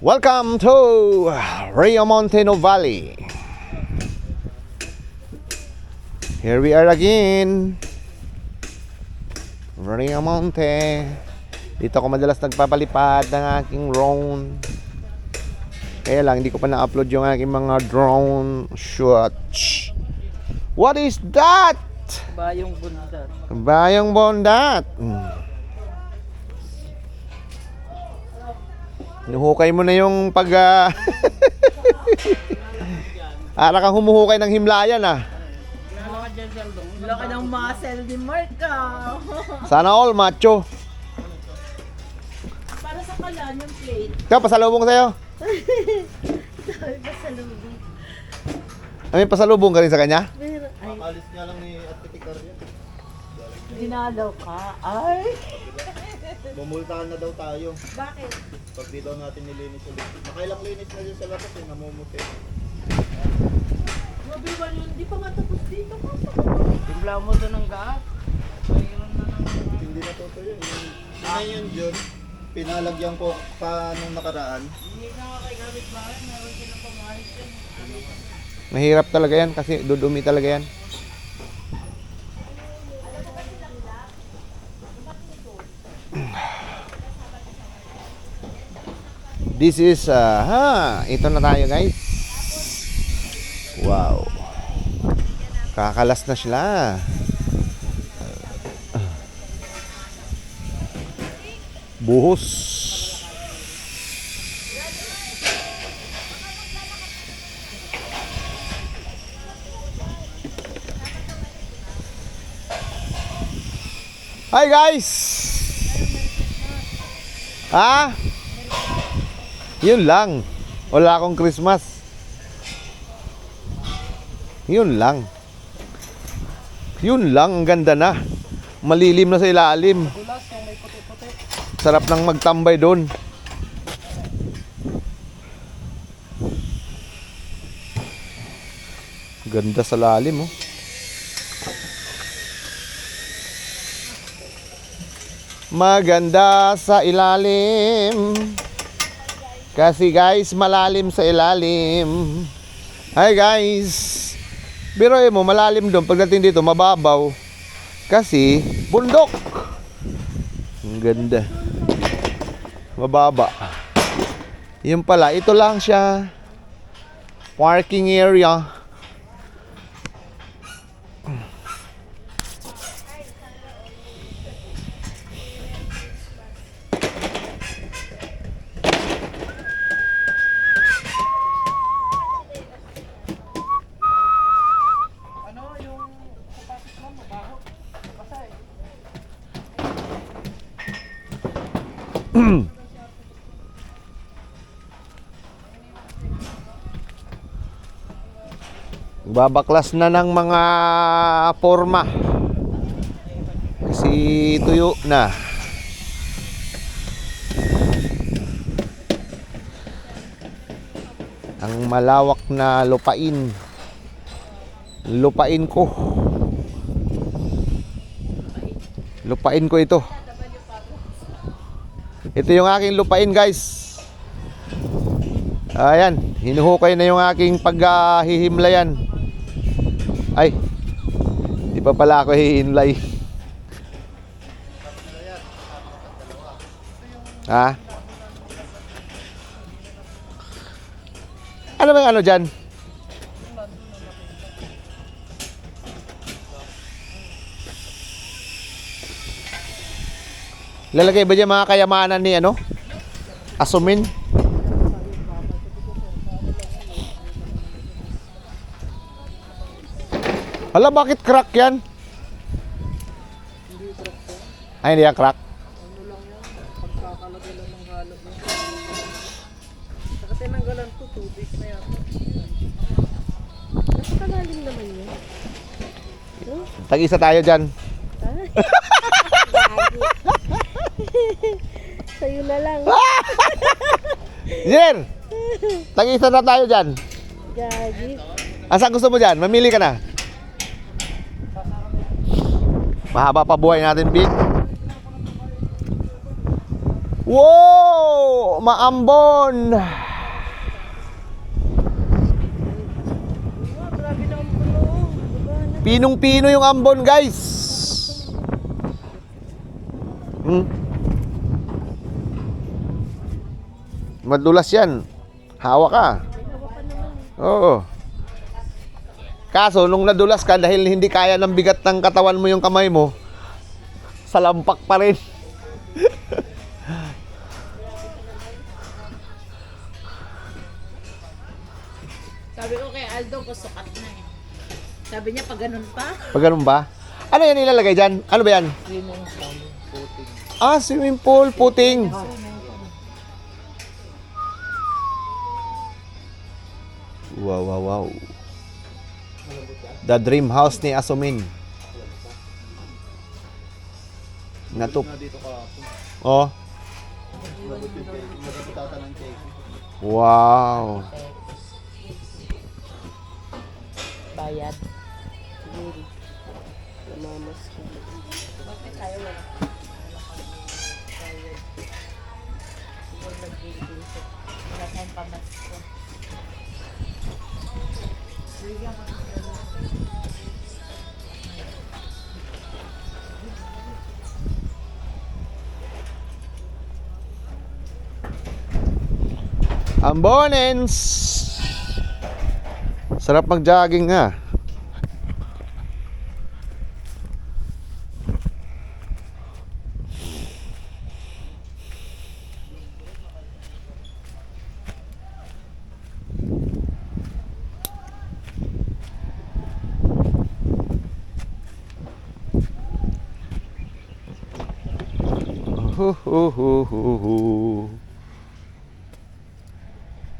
Welcome to Rio Monteno Valley. Here we are again, Rio Monte. Dito ako madalas nagpapalipad ng aking drone. Kaya lang hindi ko pa na-upload yung aking mga drone shots. What is that? Bayong bundat. Bayong bondat. Hinuhukay mo na yung pag Ara kang humuhukay ng himlayan ah. Wala ka ng muscle di Marka. Sana all macho. Para sa kalan yung plate. Ikaw, pasalubong sa'yo. Sabi pa sa lubong. May pasalubong ka rin sa kanya? Pero, ay, Alis nga lang ni Ate Tikar yan. dinalaw ka. Ay! Bumultahan na daw tayo. Bakit? Pag di daw natin nilinis ulit. Nakailang linis na dyan sa labas eh, namumuti. Grabe ba yun? Di pa nga tapos dito ka. Timpla mo doon ng gas. Mayroon na ng... Hindi natutuyo. Yun yun, pinalagyan ko pa nung nakaraan. Hindi ka nga kay gamit bahay. Meron silang pamahit yan. Mahirap talaga yan kasi dudumi talaga yan. This is ito na tayo guys. Wow. Kakalas na sila. Buhos. Hi guys. Yun lang. Wala akong Christmas. Yun lang. Yun lang, ang ganda na. Malilim na sa ilalim. Sarap nang magtambay doon. Ganda sa lalim oh. Maganda sa ilalim. Kasi guys, malalim sa ilalim. Hi guys. Biruin mo, malalim doon. Pagdating dito, mababaw. Kasi, bundok. Ang ganda. Mababa. Yun pala, ito lang siya. Parking area. Babaklas na ng mga forma kasi tuyo na. Ang malawak na lupain. Lupain ko. Lupain ko ito. Ito yung aking lupain guys. Ayan, hinuhukay na yung aking paghihimlayan. Ay, di pa pala ako hihinlay. Ha? Ano bang ano dyan? Lalagay ba dyan mga kayamanan ni ano? Asumin? Hala, bakit crack yan? Ay, hindi yan crack. Ano lang yan? Pagkakalagay lang ng halap yan. Saka tinanggalan to, tubig na yan. Mas kalalim naman yan. Huh? Tag-isa tayo dyan. Sa'yo na lang. Jer! Tag-isa na tayo dyan. Gagi. Asa gusto mo dyan? Mamili ka na. Mahaba pa buhay natin, Big. Wow! maambon. Grabe na ang puno. Pinong-pino yung ambon, guys. Madulas yan. Hawak ka. Oo. Kaso, nung nadulas ka, dahil hindi kaya ng bigat ng katawan mo yung kamay mo, salampak pa rin. Sabi ko kay Aldo, sukat na eh. Sabi niya, pag ganun pa. Pag ganun ba? Ano yan ilalagay dyan? Ano ba yan? Swimming pool, puting. Ah, swimming pool, puting. Wow, wow, wow. The dream house ni Asumin. Natup. Na dito ka. Oh. Labot yung cake. Nagputata ng cake. Wow. Bayad. Siguro. Namamas ko. Bakit tayo wala? Siguro nag-iisip. Wala tayong pamasko. Ambonens. Sarap mag-jogging nga. Hu hu hu hu hu.